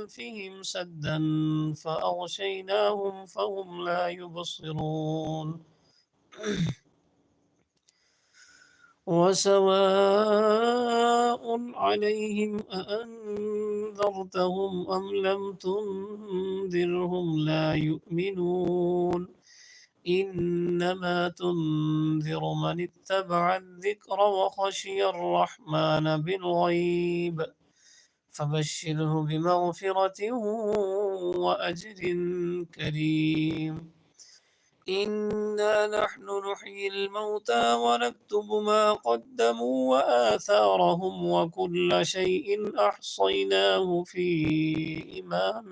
خلفهم سدا فأغشيناهم فهم لا يبصرون وسواء عليهم أأنذرتهم أم لم تنذرهم لا يؤمنون إنما تنذر من اتبع الذكر وخشي الرحمن بالغيب فبشره بمغفرة وأجر كريم إنا نحن نحيي الموتى ونكتب ما قدموا وآثارهم وكل شيء أحصيناه في إمام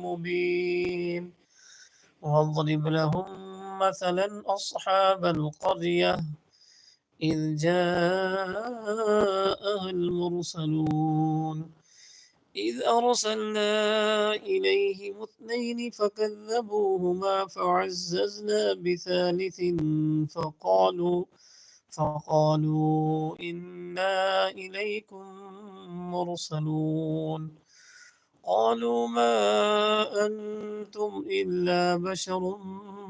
مبين واضرب لهم مثلا أصحاب القرية إذ جاءها المرسلون إذ أرسلنا إليهم اثنين فكذبوهما فعززنا بثالث فقالوا إنا إليكم مرسلون قالوا ما أنتم إلا بشر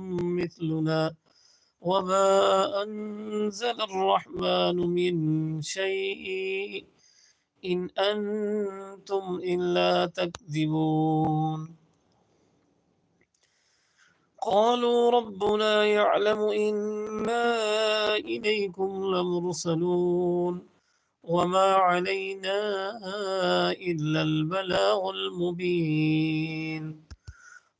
مثلنا وما أنزل الرحمن من شيء إن أنتم إلا تكذبون قالوا ربنا يعلم إنا إليكم لمرسلون وما علينا إلا البلاغ المبين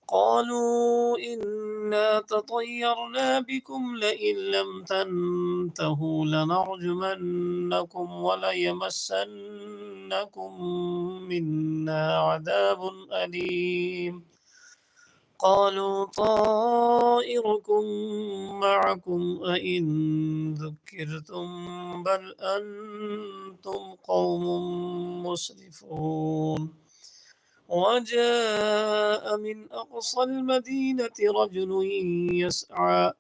قالوا إنا تطيرنا بكم لئن لم تنتهوا لنرجمنكم وليمسنكم منا عذاب أليم قالوا طائركم معكم أئن ذكرتم بل أنتم قوم مسرفون وجاء من أقصى المدينة رجل يسعى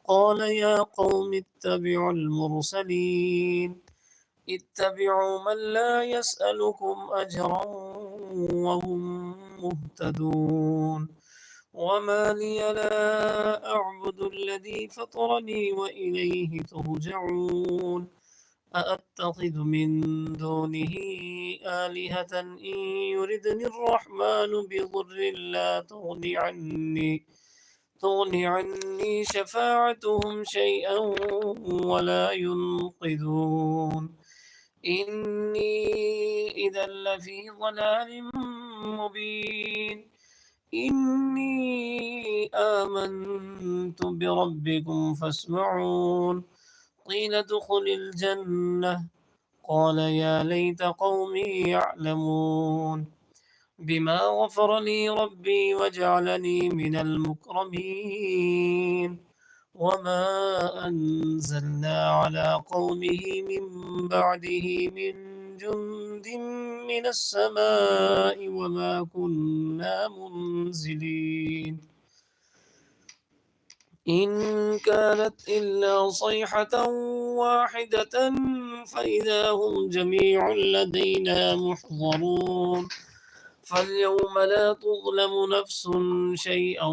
قال يا قوم اتبعوا المرسلين اتبعوا من لا يسألكم أجرا وهم مهتدون وما لي لا أعبد الذي فطرني وإليه ترجعون أأتخذ من دونه آلهة إن يردني الرحمن بضر لا تغني عني شفاعتهم شيئا ولا ينقذون إني إذا لفي ضلال مبين إني آمنت بربكم فاسمعون قيل ادخل الجنة قال يا ليت قومي يعلمون بما غفر لي ربي وجعلني من المكرمين وما أنزلنا على قومه من بعده من جند من السماء وما كنا منزلين إن كانت إلا صيحة واحدة فإذا هم جميع لدينا محضرون فاليوم لا تظلم نفس شيئا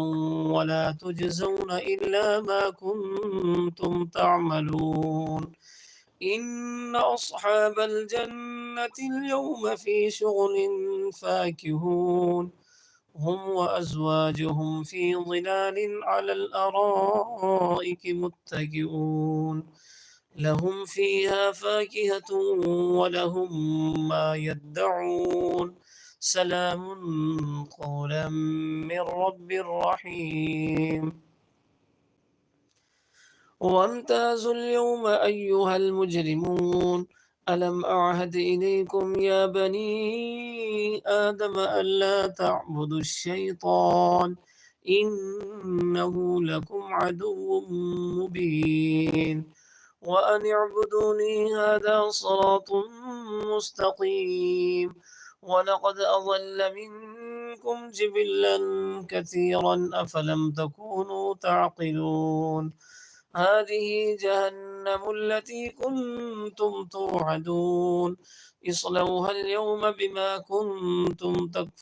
ولا تجزون إلا ما كنتم تعملون إن أصحاب الجنة اليوم في شغل فاكهون هم وأزواجهم في ظلال على الأرائك متكئون لهم فيها فاكهة ولهم ما يدعون سلام قولا من رب رحيم وامتازوا اليوم أيها المجرمون ألم أعهد إليكم يا بني آدم ألا تعبدوا الشيطان إنه لكم عدو مبين وأن اعبدوني هذا صراط مستقيم ولقد أضل منكم جبلا كثيرا أفلم تكونوا تعقلون هذه جهنم التي كنتم توعدون اصلوها اليوم بما كنتم تكفرون